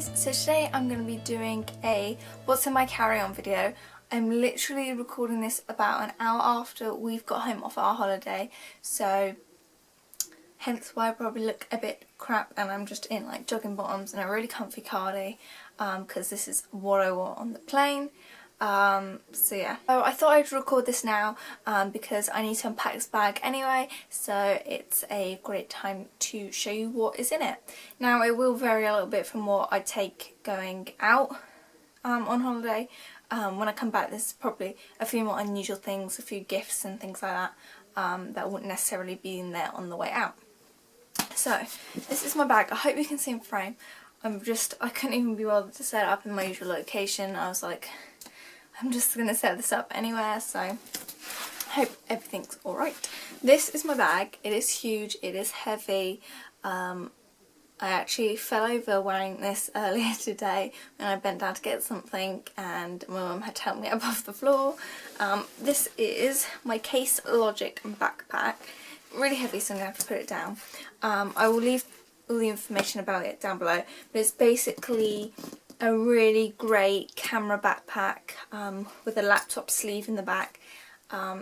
guys, so today I'm going to be doing a what's in my carry-on video. I'm literally recording this about an hour after we've got home off our holiday, so hence why I probably look a bit crap and I'm just in like jogging bottoms and a really comfy cardi, because this is what I wore on the plane. So yeah. So I thought I'd record this now because I need to unpack this bag anyway, so it's a great time to show you what is in it. Now it will vary a little bit from what I take going out on holiday. When I come back there's probably a few more unusual things, a few gifts and things like that that wouldn't necessarily be in there on the way out. So this is my bag. I hope you can see in frame. I couldn't even be bothered to set it up in my usual location. I was like, I'm just going to set this up anywhere, so I hope everything's alright. This is my bag. It is huge, it is heavy. I actually fell over wearing this earlier today when I bent down to get something and my mum had to help me above the floor. This is my Case Logic backpack. Really heavy, so I'm going to have to put it down. I will leave all the information about it down below, but it's basically a really great camera backpack with a laptop sleeve in the back.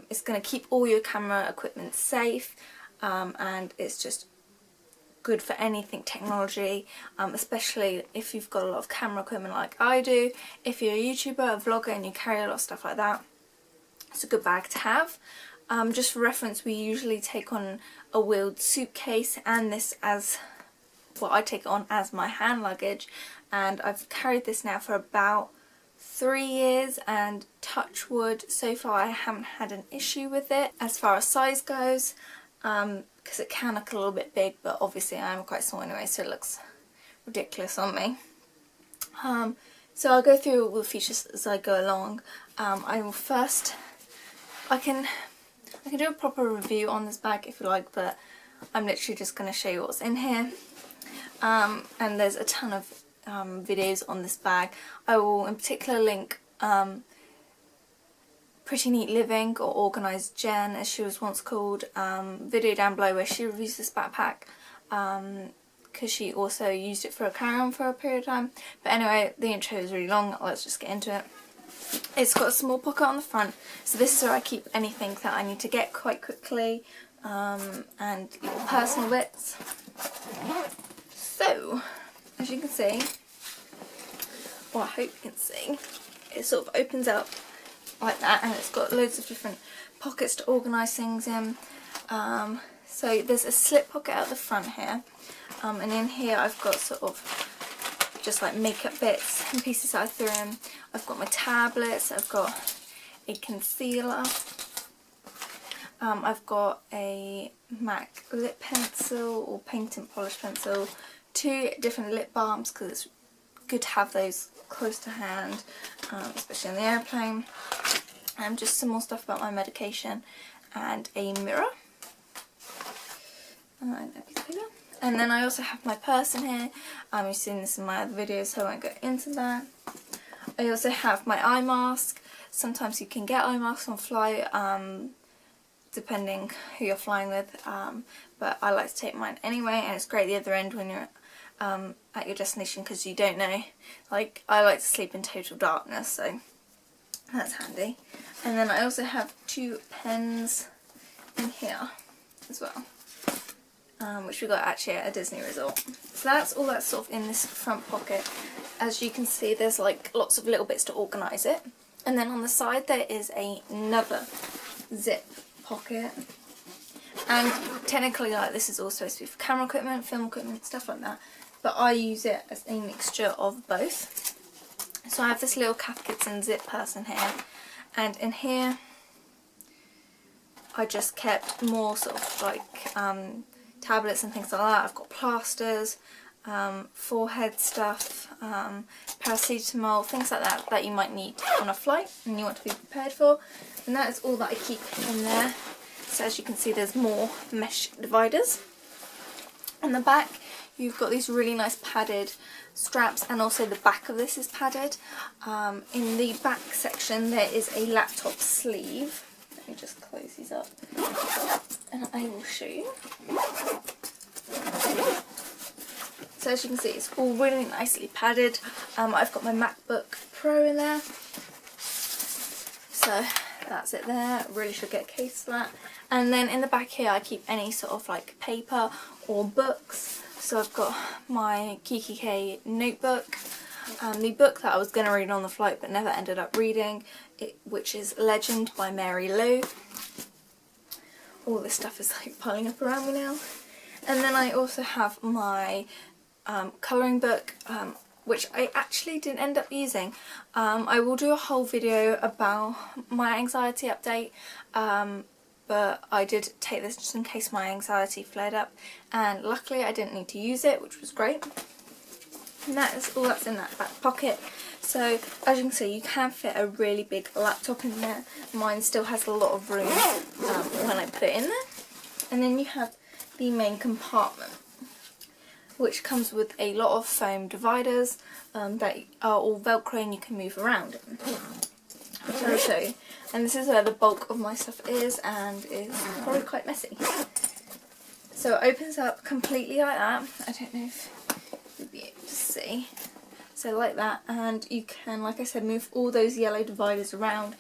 It's going to keep all your camera equipment safe, and it's just good for anything technology, especially if you've got a lot of camera equipment like I do. If you're a YouTuber, a vlogger and you carry a lot of stuff like that, it's a good bag to have. Just for reference, we usually take on a wheeled suitcase, and this as, well, I take it on as my hand luggage, and I've carried this now for about 3 years, and touch wood, so far I haven't had an issue with it as far as size goes, because it can look a little bit big, but obviously I'm quite small anyway, so it looks ridiculous on me. So I'll go through all the features as I go along. I will first, I can do a proper review on this bag if you like, but I'm literally just going to show you what's in here. And there's a ton of videos on this bag. I will in particular link Pretty Neat Living, or Organised Jen as she was once called, video down below where she reviews this backpack, because she also used it for a carry-on for a period of time. But anyway, the intro is really long, let's just get into it. It's got a small pocket on the front, so this is where I keep anything that I need to get quite quickly, and little personal bits. So, as you can see, or I hope you can see, it sort of opens up like that, and it's got loads of different pockets to organise things in. So there's a slip pocket at the front here, and in here I've got sort of just like makeup bits and pieces that I threw in. I've got my tablets, I've got a concealer, I've got a MAC lip pencil or paint and polish pencil, 2 different lip balms because it's good to have those close to hand, especially on the airplane, and just some more stuff about my medication, and a mirror. And then I also have my purse in here. You've seen this in my other videos, so I won't go into that. I also have my eye mask. Sometimes you can get eye masks on flight, depending who you're flying with, but I like to take mine anyway, and it's great at the other end when you're at your destination, because you don't know, like I like to sleep in total darkness, so that's handy. And then I also have 2 pens in here as well, which we got actually at a Disney resort. So that's all that's sort of in this front pocket. As you can see, there's like lots of little bits to organise it, and then on the side there is another zip pocket, and technically like this is all supposed to be for camera equipment, film equipment, stuff like that, but I use it as a mixture of both. So I have this little Cath Kidston zip purse in here, and in here I just kept more sort of like tablets and things like that. I've got plasters, forehead stuff, paracetamol, things like that that you might need on a flight and you want to be prepared for, and that is all that I keep in there. So as you can see, there's more mesh dividers. On the back you've got these really nice padded straps, and also the back of this is padded. In the back section there is a laptop sleeve. Let me just close these up and I will show you. So so as you can see, it's all really nicely padded. I've got my MacBook Pro in there, so that's it there. Really should get a case for that. And then in the back here I keep any sort of like paper or books. So I've got my Kiki K notebook, the book that I was going to read on the flight but never ended up reading, which is Legend by Mary Lou. All this stuff is like piling up around me now. And then I also have my colouring book, which I actually didn't end up using. I will do a whole video about my anxiety update, but I did take this just in case my anxiety flared up, and luckily I didn't need to use it, which was great. And that is all that's in that back pocket. So as you can see, you can fit a really big laptop in there. Mine still has a lot of room when I put it in there. And then you have the main compartment, which comes with a lot of foam dividers that are all Velcro and you can move around. So I'll show you. And this is where the bulk of my stuff is, and is probably quite messy. So it opens up completely like that. I don't know if you'll be able to see. So like that, and you can, like I said, move all those yellow dividers around.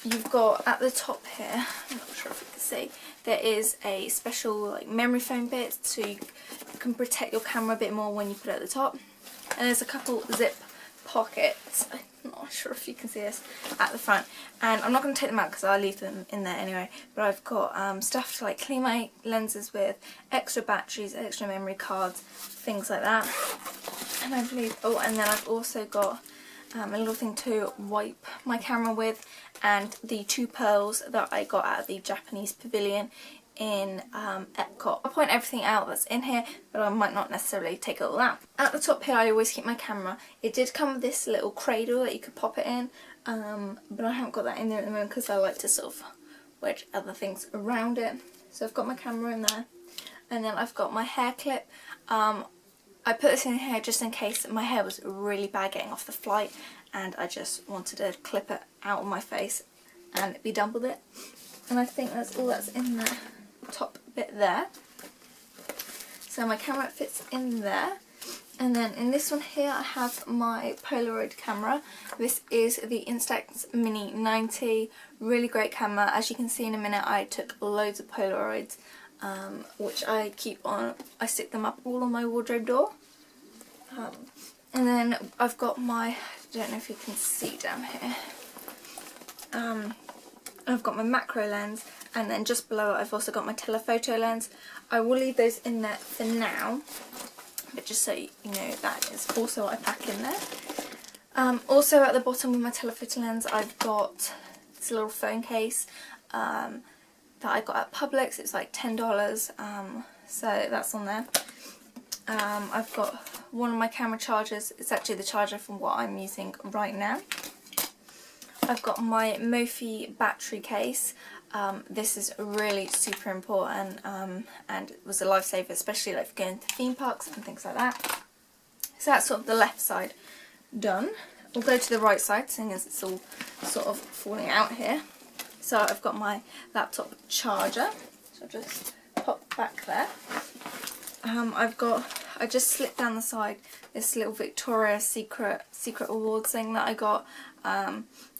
You've got at the top here, I'm not sure if you can see, there is a special like memory foam bit, so you can protect your camera a bit more when you put it at the top. And there's a couple zip pockets, I'm not sure if you can see this, at the front. And I'm not going to take them out because I'll leave them in there anyway, but I've got stuff to like clean my lenses with, extra batteries, extra memory cards, things like that. And I believe, oh, and then I've also got a little thing to wipe my camera with, and the 2 pearls that I got at the Japanese pavilion in Epcot. I'll point everything out that's in here, but I might not necessarily take it all out. At the top here I always keep my camera. It did come with this little cradle that you could pop it in, but I haven't got that in there at the moment because I like to sort of wedge other things around it. So I've got my camera in there, and then I've got my hair clip. I put this in here just in case my hair was really bad getting off the flight and I just wanted to clip it out of my face and be done with it. And I think that's all that's in the top bit there. So my camera fits in there. And then in this one here I have my Polaroid camera. This is the Instax Mini 90. Really great camera. As you can see in a minute, I took loads of Polaroids, which I keep on, I stick them up all on my wardrobe door. And then I've got my, I don't know if you can see down here, I've got my macro lens, and then just below it I've also got my telephoto lens. I will leave those in there for now, but just so you know, that is also what I pack in there. Also at the bottom with my telephoto lens I've got this little phone case that I got at Publix. It's like $10, so that's on there. I've got one of my camera chargers. It's actually the charger from what I'm using right now. I've got my Mophie battery case. This is really super important, and it was a lifesaver, especially like for going to theme parks and things like that. So that's sort of the left side done. We'll go to the right side, seeing as it's all sort of falling out here. So I've got my laptop charger, so I'll just pop back there. I just slipped down the side this little Victoria's Secret Awards thing that I got,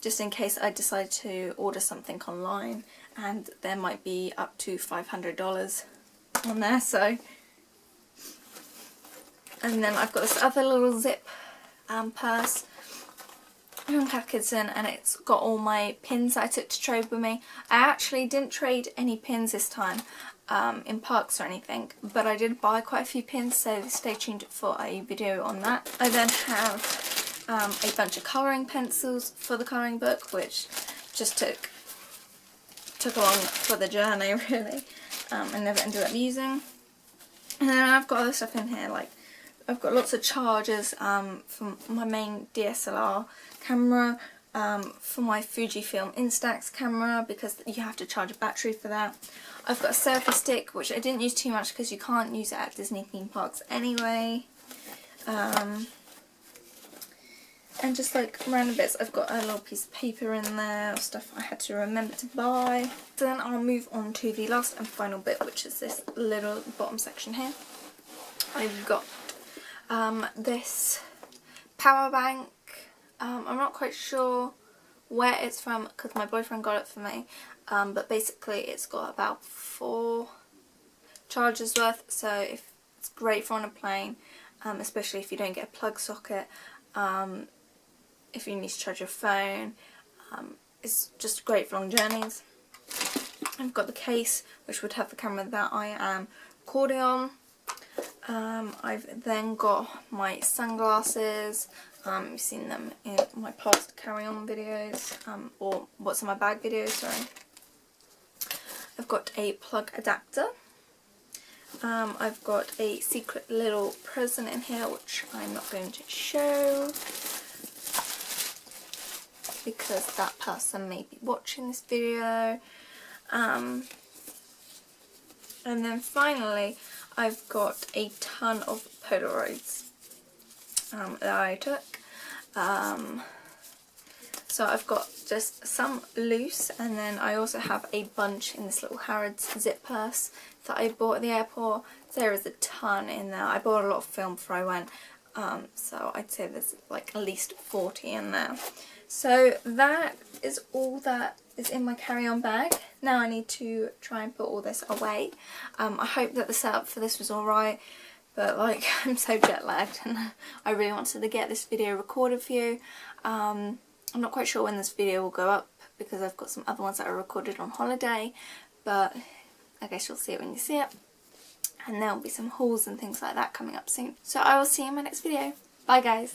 just in case I decide to order something online, and there might be up to $500 on there. So, and then I've got this other little zip purse from Atkinson, and it's got all my pins that I took to trade with me. I actually didn't trade any pins this time in parks or anything, but I did buy quite a few pins, so stay tuned for a video on that. I then have a bunch of colouring pencils for the colouring book, which just took along for the journey really, and never ended up using. And then I've got other stuff in here, like I've got lots of chargers from my main DSLR camera, for my Fujifilm Instax camera, because you have to charge a battery for that. I've got a selfie stick, which I didn't use too much because you can't use it at Disney theme parks anyway. And just like random bits, I've got a little piece of paper in there, stuff I had to remember to buy. So then I'll move on to the last and final bit, which is this little bottom section here. I've got this power bank. I'm not quite sure where it's from because my boyfriend got it for me, but basically it's got about 4 charges worth, so it's great for on a plane, especially if you don't get a plug socket, if you need to charge your phone. It's just great for long journeys. I've got the case which would have the camera that I am recording on. I've then got my sunglasses. You've seen them in my past carry-on videos, or what's in my bag videos, sorry. I've got a plug adapter. I've got a secret little present in here which I'm not going to show because that person may be watching this video. And then finally I've got a ton of Polaroids that I took. So I've got just some loose, and then I also have a bunch in this little Harrods zip purse that I bought at the airport. There is a ton in there. I bought a lot of film before I went, so I'd say there's like at least 40 in there. So that is all that is in my carry-on bag. Now I need to try and put all this away. I hope that the setup for this was alright, but like I'm so jet lagged and I really wanted to get this video recorded for you. I'm not quite sure when this video will go up because I've got some other ones that are recorded on holiday, but I guess you'll see it when you see it. And there'll be some hauls and things like that coming up soon. So I will see you in my next video. Bye guys!